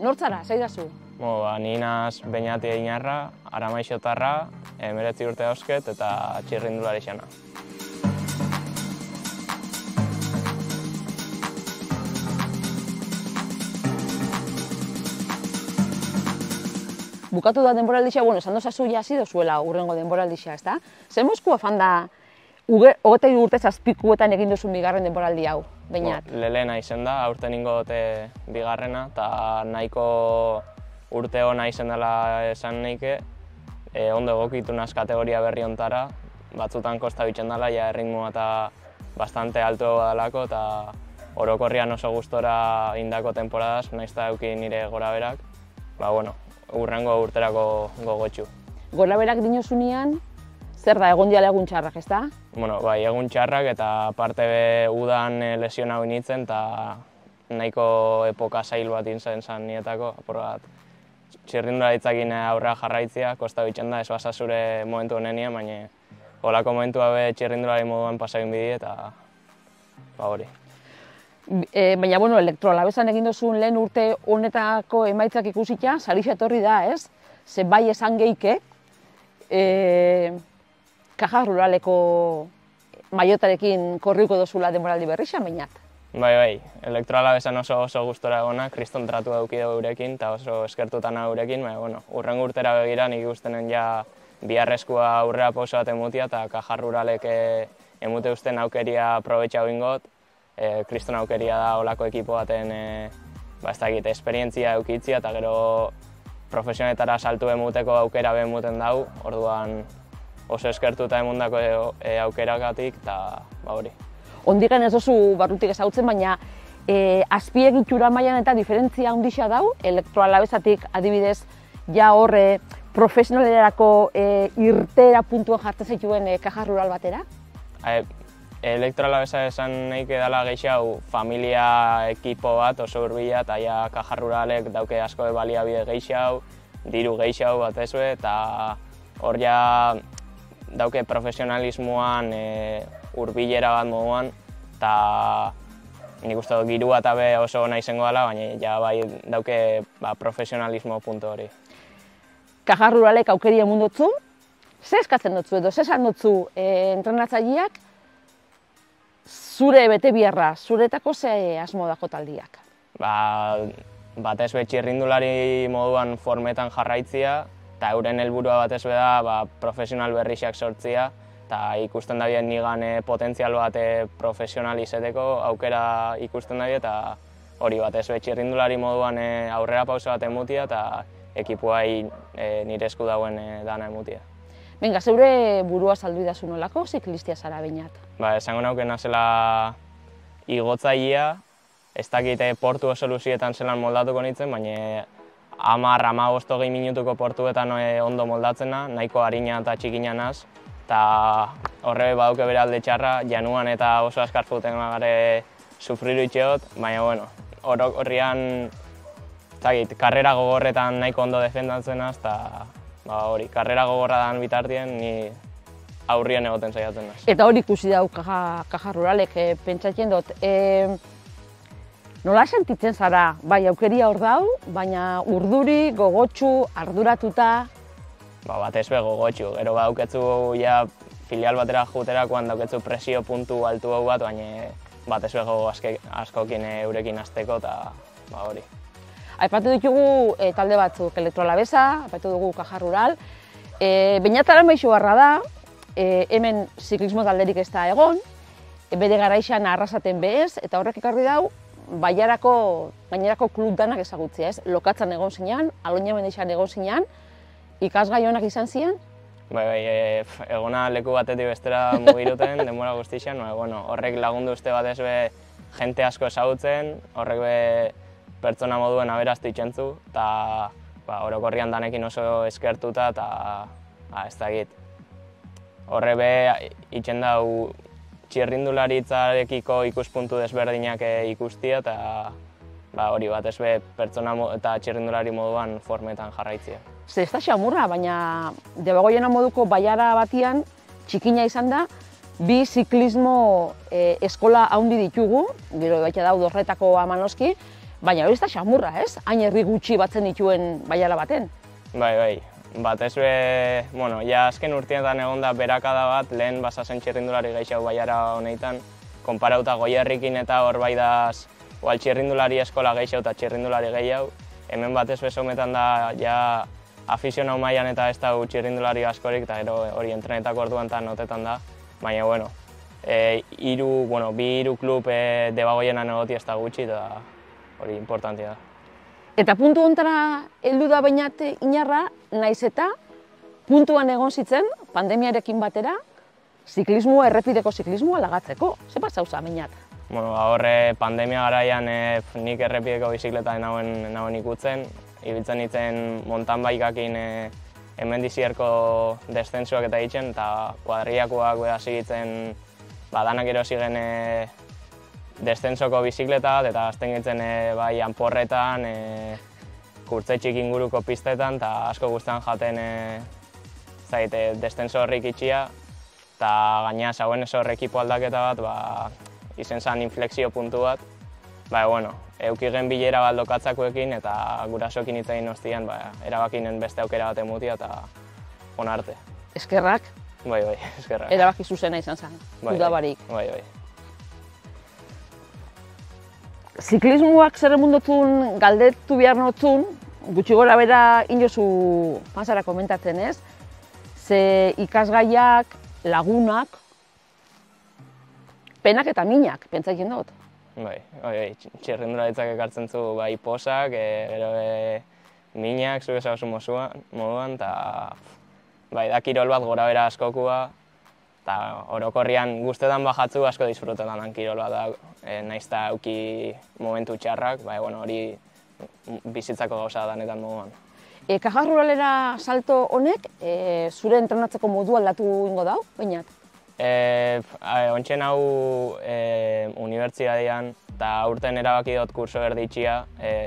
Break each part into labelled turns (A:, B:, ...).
A: Nortzara, zaidazu?
B: Ni naz Beñati Einarra, Aramaixotarra, 19 urte dauzket eta txirrindulari xana.
A: Bukatu da denboraldixa, esan dozazu ja hasi dozuela urrengo denboraldixa, ezta? Zer mozku afan da, 23 urte zazpikuetan egin duzu bigarren denboraldi hau, Beñat?
B: Lehena izen da, aurten ingo dute bigarrena, eta nahiko urte hona izen dela esan nahike, ondo egokitu naz kategoria berri ontara, batzutan kosta bitzen dela, ja erritmoa eta bastante alto badalako, eta orokorrian oso gustora indako temporadaz, nahiz eta eduki nire gora berak, urrengo urterako gogotxu.
A: Gora berak dinozunean, zer da, egon diala egun txarrak, ezta?
B: Bai, egun txarrak eta aparte udan lesiona hau nintzen eta nahiko epoka zail bat intzen zen nietako. Apur bat, txirrindularitzakin aurrera jarraitzia, kosta bitzen da, ez basa zure momentu honenia, baina holako momentu habe txirrindulari moduan pasagin bidi eta hori.
A: Baina, Elektroalabesan egin duzun lehen urte honetako emaitzak ikusita, sarixa etorri da, ez? Ze bai esan geike, Kaja Ruraleko maiotarekin korriko dozula denboraldi berrixa, Beñat?
B: Bai, Elektroalabesan oso gustora egona, kriston tratu dauki dugu eurekin eta oso eskertutan eurekin, baina, urrengo urtera begira nik ikusten ja biharrezkoa aurrera pauso bat emutia eta Kaja Ruralek emute usten aukeria aprobetxa bingot. Kriston aukeria da olako ekipo baten esperientzia eukitzia eta gero profesionetara saltu emuteko aukera emuten dau, orduan oso eskertuta emundako aukeragatik eta hori.
A: Ondikan ez dozu barrutik ezagutzen, baina azpiegitura mailan eta diferentzia handixa dau, Elektroalabesatik adibidez ja horre profesionalerako irtera puntua jartzen zaituen Kaja Rural batera?
B: Elektroalabesa esan nahi dela gehiago familia ekipo bat oso hurbila eta ja Kaja Ruralek dauke asko baliabide gehiago, diru gehiago bat ezue eta hor ja dauke profesionalismoan hurbilera bat moduan eta nik uste dut girua eta be oso ona izango dela, baina ja bai dauke profesionalismo puntu hori.
A: Kaja Ruralek aukeria mundotzu, ze eskatzen dutzu edo, ze esan dutzu entrenatzaileak zure bete biharra, zuretako ze asmo dako taldiak?
B: Batez be txirrindulari moduan formetan jarraitzia eta euren helburua batez be da profesional berrixak sortzia eta ikusten dabien nigan potentzial bat profesional izeteko aukera ikusten dabien eta hori batez be txirrindulari moduan aurrera pauso bat emutia eta ekipuai nire esku dauen dana emutia.
A: Venga, zeure burua saldu idazu nolako ziklistia zara, Beñat?
B: Esango nauke nazela igotzailea, ez dakite portu oso luzietan zelan moldatuko nintzen, baina 10-15 minutuko portuetan ondo moldatzena, nahiko harina eta txikina naz, eta horre baduke bere alde txarra, januan eta oso askar zuten gare sufriru itxeot, baina horrian karrera gogorretan nahiko ondo defendatzen naz, eta hori, karrera gogorra dan bitartien, ni aurrien egoten saiatzen naz.
A: Eta hori ikusi dau Kaja Ruralek, pentsatzen dut. Nola sentitzen zara? Bai, aukeria hor dau, baina urduri, gogotxu, arduratuta?
B: Batez be gogotxu, gero dauketzu filial batera juterakoan dauketzu presio puntu altu hau bat, baina batez be gogo askokin eurekin hasteko eta hori.
A: Aipatu ditugu talde batzuk, Elektroalabesa, aipatu dugu Kaja Rural. Beñat Aramaixoarra da, hemen ziklismo talderik ez da egon, bere garaixan arrasaten bez, eta horrek ekarri dau, gainerako klub danak ezagutzea, ez? Lokatzan egon zinean, Aloña Mendixan egon zinean, ikasgai onak izan ziren?
B: Egona leku batetik bestera mugiruten, denbora guztixan, horrek lagundu uste batez be jente asko ezagutzen, horrek be pertsona moduen aberaztu itxentzu, eta orokorrian danekin oso eskertuta, eta ez dakit. Horre be itxen dau txirrindularitzarekiko ikuspuntu desberdinak ikustia, eta hori batez be pertsona eta txirrindulari moduan formetan jarraitzia.
A: Ze ez da xamurra, baina Debagoiena moduko baiara batian txikina izan da, bi ziklismo eskola haundi ditugu, gero baita dau Dorretako Amanoski, baina hori ez da xamurra, ez? Hain herri gutxi batzen dituen baiala baten.
B: Bai. Batez be, bueno, ja azken urtietan egon da berakada bat, lehen basazen txirrindulari gehiago baiara honetan, konparauta Goierrikin eta hor bai daz, igual txirrindulari eskola gehiago eta txirrindulari gehiago, hemen batez be sometan da, ja afizionau mailan eta ez da txirrindulari askorik, eta gero hori entrenetako orduan eta notetan da, baina, bueno, bi hiru klub debagoienan egoti ez da gutxi, eta hori importantia da.
A: Eta puntu hontara heldu da Beñat Inarra, naiz eta puntuan egon zitzen, pandemiarekin batera, errepideko ziklismoa lagatzeko. Ze bat zauza, Beñat?
B: Bueno, horre pandemia garaian nik errepideko bizikleta nauen ikutzen, ibiltzen nintzen mountain bikeakin hemen dizierko descensuak eta egiten, eta kuadriakoak hasi egiten danak erosi-gen descensoko bizikleta, eta azten gintzen bai anporretan, kurtzetxik inguruko pistetan, eta asko guztan jaten descenso horrik itxia, eta gaina zauen ez hor ekipo aldaketa bat, izen zen inflexio puntu bat, bueno, eukigen bilera bat lokatzakoekin eta gurasoekin hitz egin ostian, erabakinen beste aukera bat emutia eta onarte.
A: Eskerrak?
B: Bai, eskerrak.
A: Erabaki zuzena izan zen, dudabarik.
B: Bai.
A: Ziklismoak zer emundotun galdetu behar notzun, gutxi gora bera inozu panzara komentatzen ez, ze ikasgaiak, lagunak, penak eta minak, pentsatzen dut.
B: Bai, txirrindularitzak ekartzen zu bai posak, gero minak, zuke zauzu moduan, eta da kirol bat gora bera askokua, eta orokorrian guztetan bajatzu asko disfrutetan dan kirol bat, nahiz eta auki momentu txarrak, hori bizitzako gauza danetan moduan.
A: Kajar Ruralera salto honek, zure entrenatzeko modu aldatu ingo dau, Beñat?
B: Ontsen hau unibertsitatean, eta aurten erabaki dut kurso erditxia,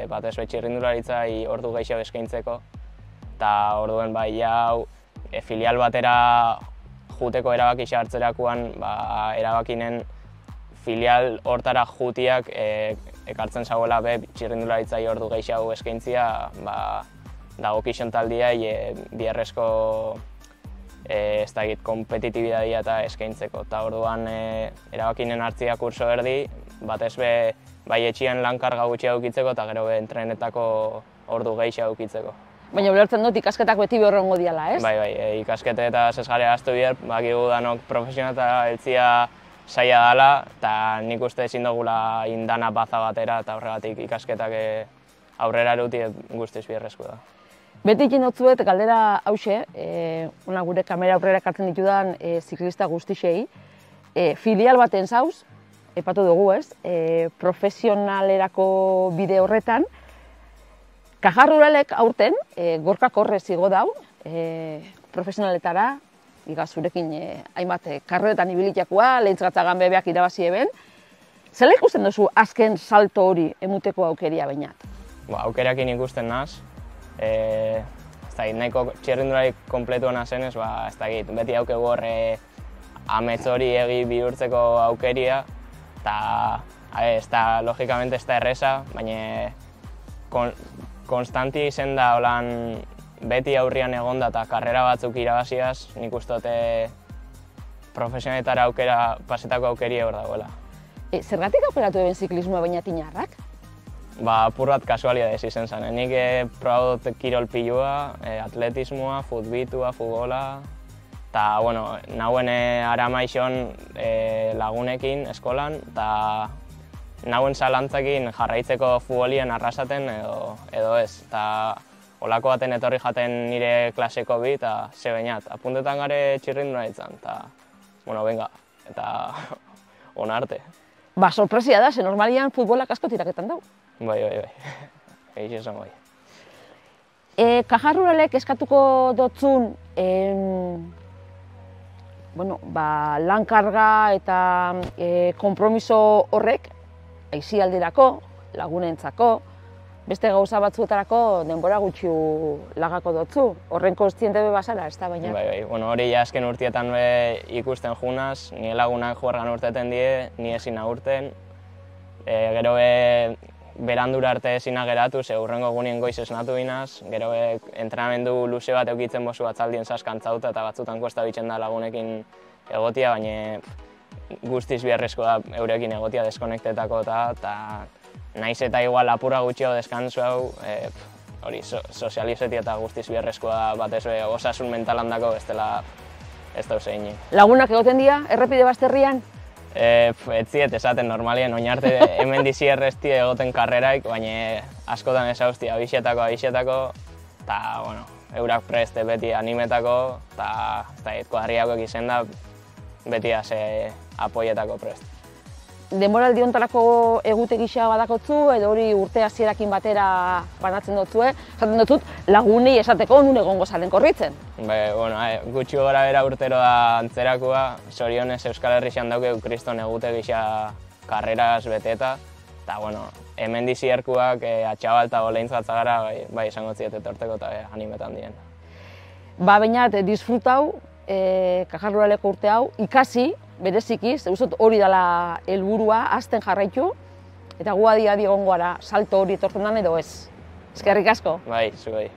B: batez txirrindularitza ordu gehiago eskaintzeko, eta orduen hau filial batera juteko erabaki hartzerakoan, erabakinen filial hortara jutiak ekartzen zagoela txirrindularitza ordu gehiago eskaintzia, dagokixen taldia biharrezko kompetitibidadia eta eskaintzeko. Eta orduan erabakinen hartzia kurso erdi, batez bai etxian lankarga gutxia ukitzeko eta gero entrenetako ordu gehiago ukitzeko.
A: Baina ulertzen dut ikasketak beti behorrengo diala, ez?
B: Bai, ikaskete eta zesgare ahaztu behar, bakigu danok profesional eta heltzia saia dela, eta nik uste ezin dugula indana baza batera, eta horregatik ikasketak aurrera eruti guztiz biherrezko da.
A: Beti egin dutzuet galdera hause, gure kamera aurrera ekartzen ditudan ziklista guztixei, filial baten zauz, epatu dugu ez, profesionalerako bide horretan, Kajar Ruralek aurten, gorkak horrez igo dau, profesionaletara, zurekin hainbat karreretan ibilitakoa, lehintzagatzagan bebeak irabazi eben. Zela ikusten duzu azken salto hori emuteko aukeria Beñat?
B: Aukerakin ikusten naz. Nahiko txirrindulari kompletua nazenez, beti aukegu horre amets hori egi bihurtzeko aukeria, eta logikamente ez da erresa, baina konstanti izen da beti aurrian egonda eta karrera batzuk irabaziaz, nik uste dute profesionetara pasetako aukeria hor dagoela.
A: Zergatik aukeratu eben ziklismoa Beñat Inarrak?
B: Apur bat kasualidadez izen zen. Nik probatu dut kirol pilua, atletismoa, futbitua, futbola, eta nahuen aramaixon lagunekin eskolan, eta nahuen zalantzakin jarraitzeko futbolien arrasaten edo ez. Olako baten etorri jaten nire klaseko bi, eta ze Beñat, apuntetan gare txirrindularitzan, eta, venga, eta onarte.
A: Sorpresia da, ze normalian futbolak asko tiraketan dau.
B: Bai. Egin esan bai.
A: Kajar Ruralek eskatuko dotzun lankarga eta konpromiso horrek, aisialdirako, lagunentzako, beste gauza batzuetarako denbora gutxi lagako dotzu. Horren kontziente be bazara, ez da Beñat?
B: Bai. Hori azken urtietan ikusten junaz, nire lagunak juergan urteten die, ni ezin urten. Gero berandura arte ezina geratu, ze hurrengo egunien goiz esnatu inaz, gero entrenamendu luze bat eukitzen bozu atzaldien saskantzauta eta batzutan kosta bitzen da lagunekin egotia, baina guztiz beharrezkoa da eurekin egotia deskonektetako eta naiz eta igual apurra gutxiago deskansu hau, hori sozializetia eta guztiz beharrezkoa da batez osasun mentalan dako bestela ez da zein.
A: Lagunak egoten dira, errepide bazterrian?
B: Ez ziet esaten normalien, oin arte hemen dizi errezti egoten karreraik, baina askotan ezauzti abixetako, eta bueno, eurak preste beti animetako, eta kuadriakoek izen da beti ase apoietako prest.
A: Denboraldi honetako egutegi gisa badakotzu edo hori urte hasierakin batera banatzen dutzue, esaten dut lagunei esateko nun egongo zaren korritzen.
B: Bueno, gutxi gora bera urtero da antzerakoa, zorionez Euskal Herrixan daukegu kriston egute gisa karreraz beteta, eta bueno, hemen dizierkuak atxabal eta oleintz gatzagara bai izango ziet etorteko eta animetan dien.
A: Bainat disfrutau, Kajarruraleko urte hau, ikasi, bereziki, uzot hori dela helburua, hazten jarraitu, eta gu adi egongo gara salto hori etortzen den edo ez. Eskerrik asko.
B: Bai, zuei.